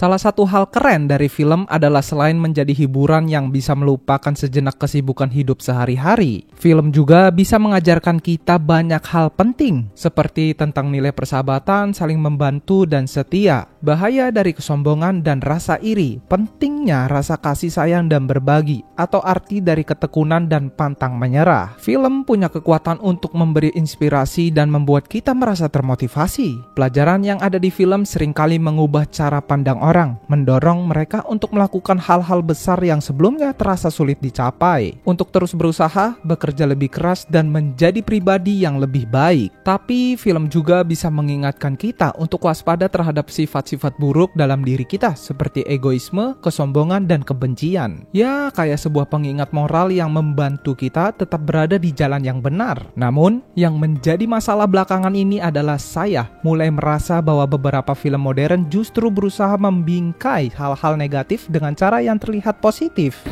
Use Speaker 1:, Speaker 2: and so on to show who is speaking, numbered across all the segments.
Speaker 1: Salah satu hal keren dari film adalah selain menjadi hiburan yang bisa melupakan sejenak kesibukan hidup sehari-hari, film juga bisa mengajarkan kita banyak hal penting, seperti tentang nilai persahabatan, saling membantu, dan setia, bahaya dari kesombongan dan rasa iri, pentingnya rasa kasih sayang dan berbagi, atau arti dari ketekunan dan pantang menyerah. Film punya kekuatan untuk memberi inspirasi dan membuat kita merasa termotivasi. Pelajaran yang ada di film seringkali mengubah cara pandang orang, mendorong mereka untuk melakukan hal-hal besar yang sebelumnya terasa sulit dicapai, untuk terus berusaha, bekerja lebih keras, dan menjadi pribadi yang lebih baik. Tapi film juga bisa mengingatkan kita untuk waspada terhadap sifat-sifat buruk dalam diri kita, seperti egoisme, kesombongan, dan kebencian. Ya, kayak sebuah pengingat moral yang membantu kita tetap berada di jalan yang benar. Namun, yang menjadi masalah belakangan ini adalah saya mulai merasa bahwa beberapa film modern justru berusaha membingkai hal-hal negatif dengan cara yang terlihat positif.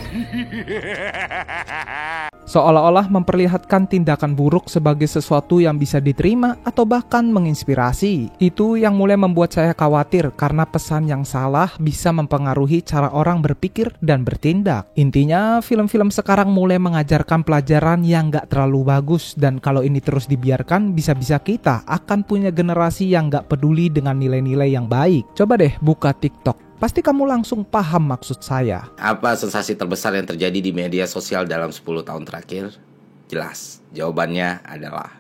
Speaker 1: Seolah-olah memperlihatkan tindakan buruk sebagai sesuatu yang bisa diterima atau bahkan menginspirasi. Itu yang mulai membuat saya khawatir karena pesan yang salah bisa mempengaruhi cara orang berpikir dan bertindak. Intinya, film-film sekarang mulai mengajarkan pelajaran yang gak terlalu bagus, dan kalau ini terus dibiarkan, bisa-bisa kita akan punya generasi yang gak peduli dengan nilai-nilai yang baik. Coba deh buka TikTok. Pasti kamu langsung paham maksud saya.
Speaker 2: Apa sensasi terbesar yang terjadi di media sosial dalam 10 tahun terakhir? Jelas, jawabannya adalah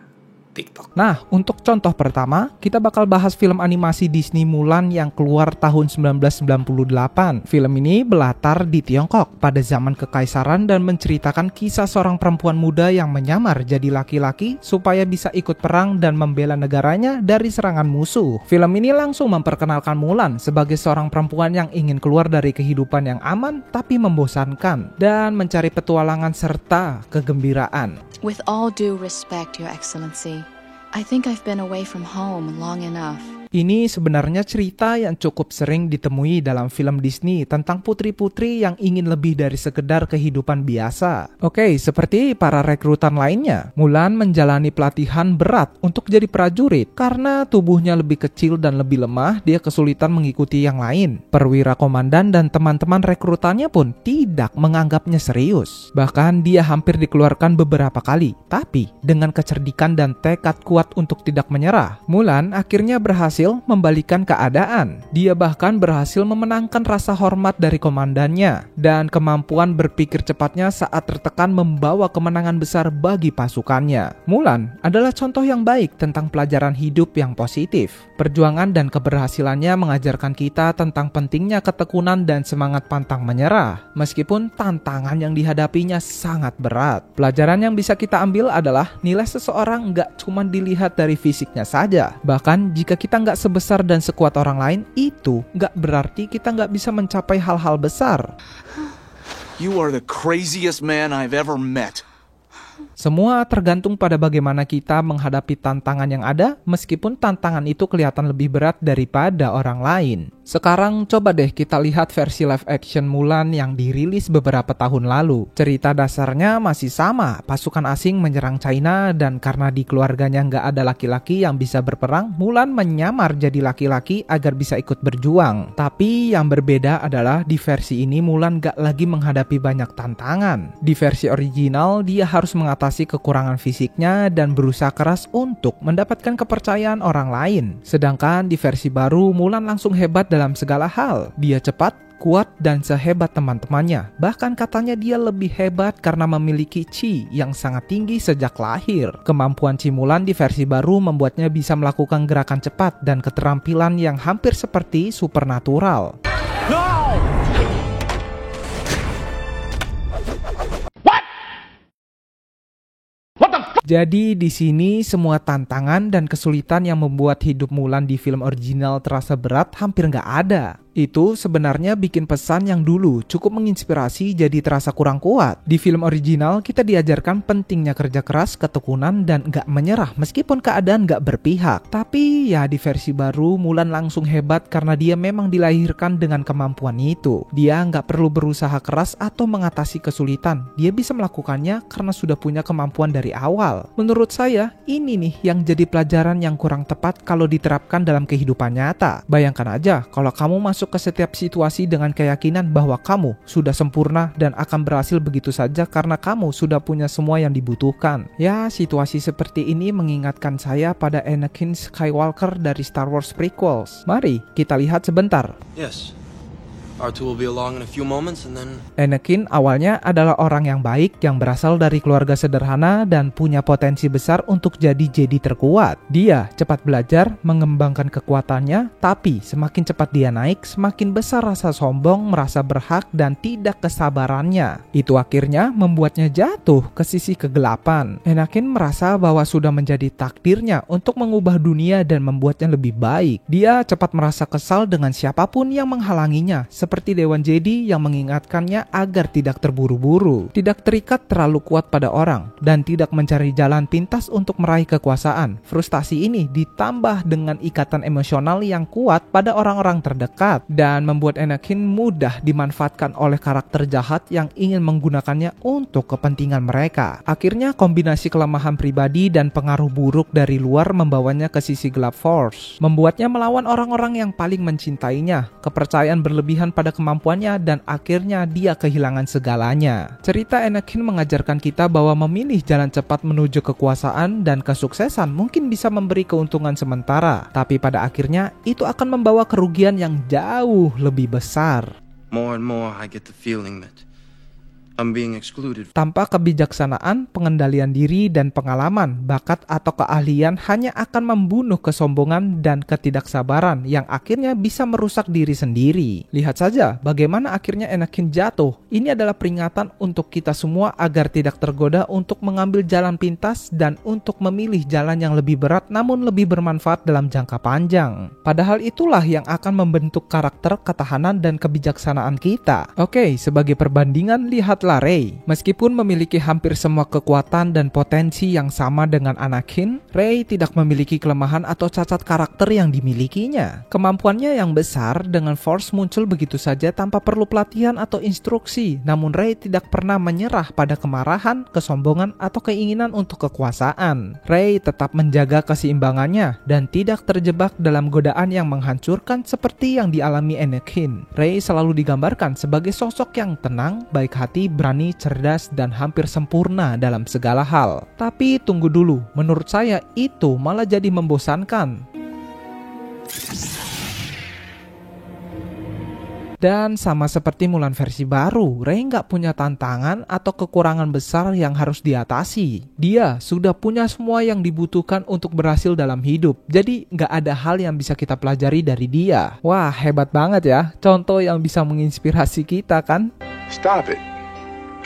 Speaker 2: TikTok.
Speaker 1: Nah, untuk contoh pertama, kita bakal bahas film animasi Disney Mulan yang keluar tahun 1998. Film ini berlatar di Tiongkok pada zaman kekaisaran dan menceritakan kisah seorang perempuan muda yang menyamar jadi laki-laki supaya bisa ikut perang dan membela negaranya dari serangan musuh. Film ini langsung memperkenalkan Mulan sebagai seorang perempuan yang ingin keluar dari kehidupan yang aman tapi membosankan dan mencari petualangan serta kegembiraan.
Speaker 3: With all due respect, Your Excellency, I think I've been away from home long enough.
Speaker 1: Ini sebenarnya cerita yang cukup sering ditemui dalam film Disney tentang putri-putri yang ingin lebih dari sekedar kehidupan biasa. Oke, seperti para rekrutan lainnya, Mulan menjalani pelatihan berat untuk jadi prajurit. Karena tubuhnya lebih kecil dan lebih lemah, dia kesulitan mengikuti yang lain. Perwira komandan dan teman-teman rekrutannya pun tidak menganggapnya serius. Bahkan dia hampir dikeluarkan beberapa kali. Tapi dengan kecerdikan dan tekad kuat untuk tidak menyerah, Mulan akhirnya berhasil membalikan keadaan. Dia bahkan berhasil memenangkan rasa hormat dari komandannya, dan kemampuan berpikir cepatnya saat tertekan membawa kemenangan besar bagi pasukannya. Mulan adalah contoh yang baik tentang pelajaran hidup yang positif. Perjuangan dan keberhasilannya mengajarkan kita tentang pentingnya ketekunan dan semangat pantang menyerah, meskipun tantangan yang dihadapinya sangat berat. Pelajaran yang bisa kita ambil adalah nilai seseorang nggak cuma dilihat dari fisiknya saja. Bahkan jika kita nggak sebesar dan sekuat orang lain, itu nggak berarti kita nggak bisa mencapai hal-hal besar.
Speaker 4: You are the craziest man I've ever met.
Speaker 1: Semua tergantung pada bagaimana kita menghadapi tantangan yang ada, meskipun tantangan itu kelihatan lebih berat daripada orang lain. Sekarang coba deh kita lihat versi live action Mulan yang dirilis beberapa tahun lalu. Cerita dasarnya masih sama, pasukan asing menyerang China, dan karena di keluarganya nggak ada laki-laki yang bisa berperang, Mulan menyamar jadi laki-laki agar bisa ikut berjuang. Tapi yang berbeda adalah di versi ini Mulan nggak lagi menghadapi banyak tantangan. Di versi original, dia harus mengatasi kekurangan fisiknya dan berusaha keras untuk mendapatkan kepercayaan orang lain. Sedangkan di versi baru, Mulan langsung hebat dalam segala hal. Dia cepat, kuat, dan sehebat teman-temannya. Bahkan katanya dia lebih hebat karena memiliki Qi yang sangat tinggi sejak lahir. Kemampuan Qi Mulan di versi baru membuatnya bisa melakukan gerakan cepat dan keterampilan yang hampir seperti supernatural. Jadi di sini semua tantangan dan kesulitan yang membuat hidup Mulan di film original terasa berat hampir nggak ada. Itu sebenarnya bikin pesan yang dulu cukup menginspirasi jadi terasa kurang kuat. Di film original kita diajarkan pentingnya kerja keras, ketekunan, dan gak menyerah meskipun keadaan gak berpihak. Tapi ya di versi baru Mulan langsung hebat karena dia memang dilahirkan dengan kemampuan itu. Dia gak perlu berusaha keras atau mengatasi kesulitan. Dia bisa melakukannya karena sudah punya kemampuan dari awal. Menurut saya ini nih yang jadi pelajaran yang kurang tepat kalau diterapkan dalam kehidupan nyata. Bayangkan aja kalau kamu masuk masuk ke setiap situasi dengan keyakinan bahwa kamu sudah sempurna dan akan berhasil begitu saja karena kamu sudah punya semua yang dibutuhkan. Ya, situasi seperti ini mengingatkan saya pada Anakin Skywalker dari Star Wars prequels. Mari kita lihat sebentar.
Speaker 5: Yes. R2 will be along in a few moments and then...
Speaker 1: Anakin awalnya adalah orang yang baik yang berasal dari keluarga sederhana dan punya potensi besar untuk jadi Jedi terkuat. Dia cepat belajar, mengembangkan kekuatannya, tapi semakin cepat dia naik, semakin besar rasa sombong, merasa berhak, dan tidak kesabarannya. Itu akhirnya membuatnya jatuh ke sisi kegelapan. Anakin merasa bahwa sudah menjadi takdirnya untuk mengubah dunia dan membuatnya lebih baik. Dia cepat merasa kesal dengan siapapun yang menghalanginya, seperti Dewan Jedi yang mengingatkannya agar tidak terburu-buru, tidak terikat terlalu kuat pada orang, dan tidak mencari jalan pintas untuk meraih kekuasaan. Frustasi ini ditambah dengan ikatan emosional yang kuat pada orang-orang terdekat, dan membuat Anakin mudah dimanfaatkan oleh karakter jahat yang ingin menggunakannya untuk kepentingan mereka. Akhirnya kombinasi kelemahan pribadi dan pengaruh buruk dari luar membawanya ke sisi gelap Force, membuatnya melawan orang-orang yang paling mencintainya, kepercayaan berlebihan pada kemampuannya, dan akhirnya dia kehilangan segalanya. Cerita Anakin mengajarkan kita bahwa memilih jalan cepat menuju kekuasaan dan kesuksesan mungkin bisa memberi keuntungan sementara, tapi pada akhirnya itu akan membawa kerugian yang jauh lebih besar.
Speaker 5: More and more I get the feeling that I'm being excluded.
Speaker 1: Tanpa kebijaksanaan, pengendalian diri, dan pengalaman, bakat atau keahlian hanya akan membunuh kesombongan dan ketidaksabaran yang akhirnya bisa merusak diri sendiri. Lihat saja bagaimana akhirnya Anakin jatuh. Ini adalah peringatan untuk kita semua agar tidak tergoda untuk mengambil jalan pintas dan untuk memilih jalan yang lebih berat namun lebih bermanfaat dalam jangka panjang. Padahal itulah yang akan membentuk karakter, ketahanan, dan kebijaksanaan kita. Oke, sebagai perbandingan, lihatlah Rey. Meskipun memiliki hampir semua kekuatan dan potensi yang sama dengan Anakin, Rey tidak memiliki kelemahan atau cacat karakter yang dimilikinya. Kemampuannya yang besar dengan Force muncul begitu saja tanpa perlu pelatihan atau instruksi, namun Rey tidak pernah menyerah pada kemarahan, kesombongan, atau keinginan untuk kekuasaan. Rey tetap menjaga keseimbangannya dan tidak terjebak dalam godaan yang menghancurkan seperti yang dialami Anakin. Rey selalu digambarkan sebagai sosok yang tenang, baik hati, berani, cerdas, dan hampir sempurna dalam segala hal. Tapi tunggu dulu, menurut saya itu malah jadi membosankan. Dan sama seperti Mulan versi baru, Rey nggak punya tantangan atau kekurangan besar yang harus diatasi. Dia sudah punya semua yang dibutuhkan untuk berhasil dalam hidup. Jadi nggak ada hal yang bisa kita pelajari dari dia. Wah, hebat banget ya. Contoh yang bisa menginspirasi kita kan?
Speaker 6: Stop it.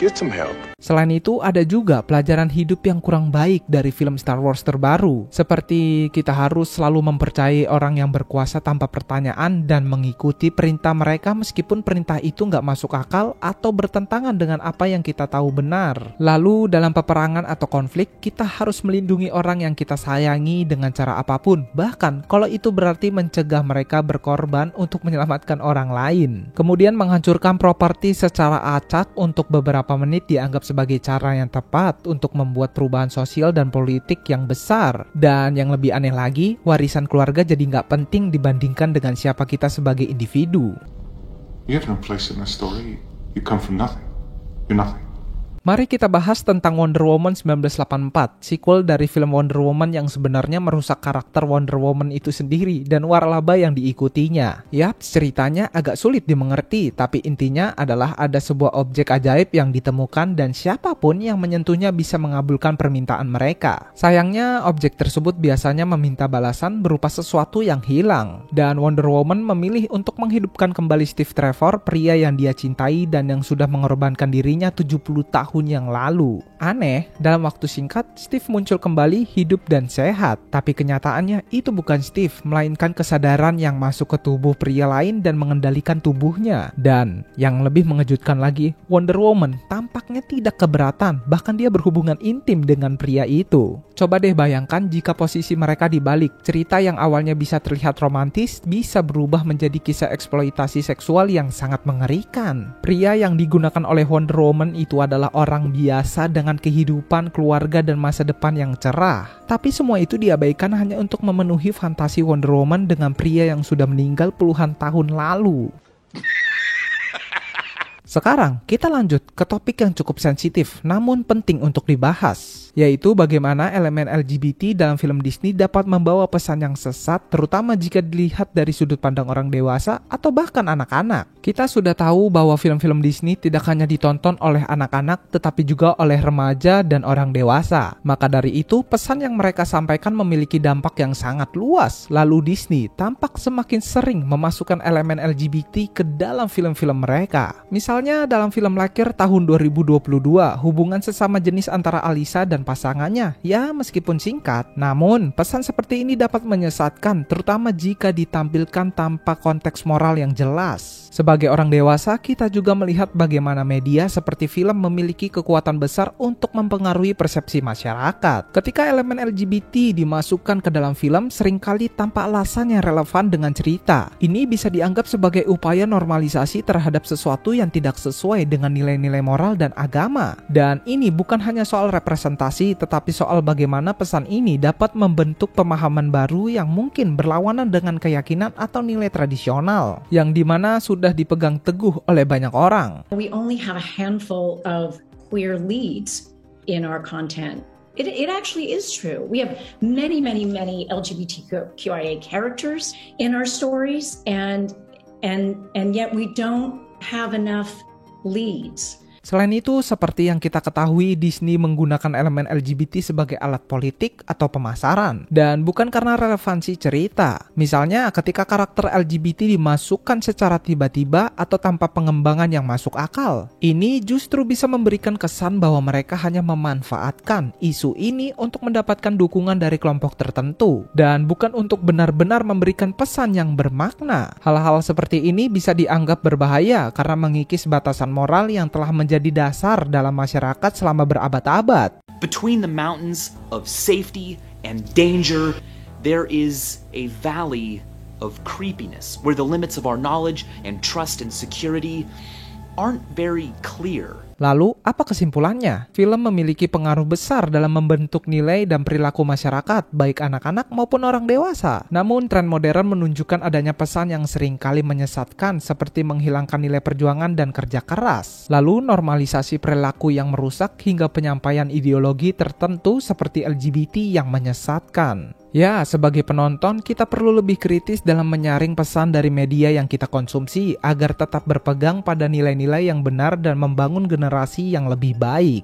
Speaker 6: Get some help.
Speaker 1: Selain itu, ada juga pelajaran hidup yang kurang baik dari film Star Wars terbaru. Seperti kita harus selalu mempercayai orang yang berkuasa tanpa pertanyaan dan mengikuti perintah mereka meskipun perintah itu nggak masuk akal atau bertentangan dengan apa yang kita tahu benar. Lalu dalam peperangan atau konflik, kita harus melindungi orang yang kita sayangi dengan cara apapun. Bahkan kalau itu berarti mencegah mereka berkorban untuk menyelamatkan orang lain. Kemudian menghancurkan properti secara acak untuk beberapa menit dianggap sebagai cara yang tepat untuk membuat perubahan sosial dan politik yang besar. Dan yang lebih aneh lagi, warisan keluarga jadi nggak penting dibandingkan dengan siapa kita sebagai individu.
Speaker 6: You have no place in the story. You come from nothing. You're nothing.
Speaker 1: Mari kita bahas tentang Wonder Woman 1984, sequel dari film Wonder Woman yang sebenarnya merusak karakter Wonder Woman itu sendiri dan waralaba yang diikutinya. Yap, ceritanya agak sulit dimengerti, tapi intinya adalah ada sebuah objek ajaib yang ditemukan dan siapapun yang menyentuhnya bisa mengabulkan permintaan mereka. Sayangnya, objek tersebut biasanya meminta balasan berupa sesuatu yang hilang. Dan Wonder Woman memilih untuk menghidupkan kembali Steve Trevor, pria yang dia cintai dan yang sudah mengorbankan dirinya 70 tahun yang lalu. Aneh, dalam waktu singkat, Steve muncul kembali hidup dan sehat. Tapi kenyataannya itu bukan Steve, melainkan kesadaran yang masuk ke tubuh pria lain dan mengendalikan tubuhnya. Dan yang lebih mengejutkan lagi, Wonder Woman tampaknya tidak keberatan, bahkan dia berhubungan intim dengan pria itu. Coba deh bayangkan jika posisi mereka dibalik. Cerita yang awalnya bisa terlihat romantis bisa berubah menjadi kisah eksploitasi seksual yang sangat mengerikan. Pria yang digunakan oleh Wonder Woman itu adalah orang biasa dengan kehidupan, keluarga, dan masa depan yang cerah. Tapi semua itu diabaikan hanya untuk memenuhi fantasi Wonder Woman dengan pria yang sudah meninggal puluhan tahun lalu. Sekarang kita lanjut ke topik yang cukup sensitif namun penting untuk dibahas, yaitu bagaimana elemen LGBT dalam film Disney dapat membawa pesan yang sesat, terutama jika dilihat dari sudut pandang orang dewasa atau bahkan anak-anak. Kita sudah tahu bahwa film-film Disney tidak hanya ditonton oleh anak-anak tetapi juga oleh remaja dan orang dewasa. Maka dari itu pesan yang mereka sampaikan memiliki dampak yang sangat luas. Lalu Disney tampak semakin sering memasukkan elemen LGBT ke dalam film-film mereka. Misalnya dalam film Lightyear tahun 2022, hubungan sesama jenis antara Alisa dan pasangannya, ya meskipun singkat, namun pesan seperti ini dapat menyesatkan, terutama jika ditampilkan tanpa konteks moral yang jelas. Sebagai orang dewasa, kita juga melihat bagaimana media seperti film memiliki kekuatan besar untuk mempengaruhi persepsi masyarakat. Ketika elemen LGBT dimasukkan ke dalam film, seringkali tanpa alasan yang relevan dengan cerita. Ini bisa dianggap sebagai upaya normalisasi terhadap sesuatu yang tidak sesuai dengan nilai-nilai moral dan agama. Dan ini bukan hanya soal representasi, tetapi soal bagaimana pesan ini dapat membentuk pemahaman baru yang mungkin berlawanan dengan keyakinan atau nilai tradisional, yang dimana sudah dipegang teguh oleh banyak orang.
Speaker 7: We only have a handful of queer leads in our content. It actually is true. We have many LGBTQIA characters in our stories, and yet we don't have enough leads.
Speaker 1: Selain itu, seperti yang kita ketahui, Disney menggunakan elemen LGBT sebagai alat politik atau pemasaran, dan bukan karena relevansi cerita. Misalnya, ketika karakter LGBT dimasukkan secara tiba-tiba atau tanpa pengembangan yang masuk akal, ini justru bisa memberikan kesan bahwa mereka hanya memanfaatkan isu ini untuk mendapatkan dukungan dari kelompok tertentu, dan bukan untuk benar-benar memberikan pesan yang bermakna. Hal-hal seperti ini bisa dianggap berbahaya karena mengikis batasan moral yang telah menjadi dasar dalam masyarakat selama berabad-abad.
Speaker 8: Between the mountains of safety and danger, there is a valley of creepiness where the limits of our knowledge and trust and security aren't very clear.
Speaker 1: Lalu, apa kesimpulannya? Film memiliki pengaruh besar dalam membentuk nilai dan perilaku masyarakat, baik anak-anak maupun orang dewasa. Namun, tren modern menunjukkan adanya pesan yang seringkali menyesatkan, seperti menghilangkan nilai perjuangan dan kerja keras. Lalu, normalisasi perilaku yang merusak hingga penyampaian ideologi tertentu seperti LGBT yang menyesatkan. Ya, sebagai penonton, kita perlu lebih kritis dalam menyaring pesan dari media yang kita konsumsi agar tetap berpegang pada nilai-nilai yang benar dan membangun generasi yang lebih baik.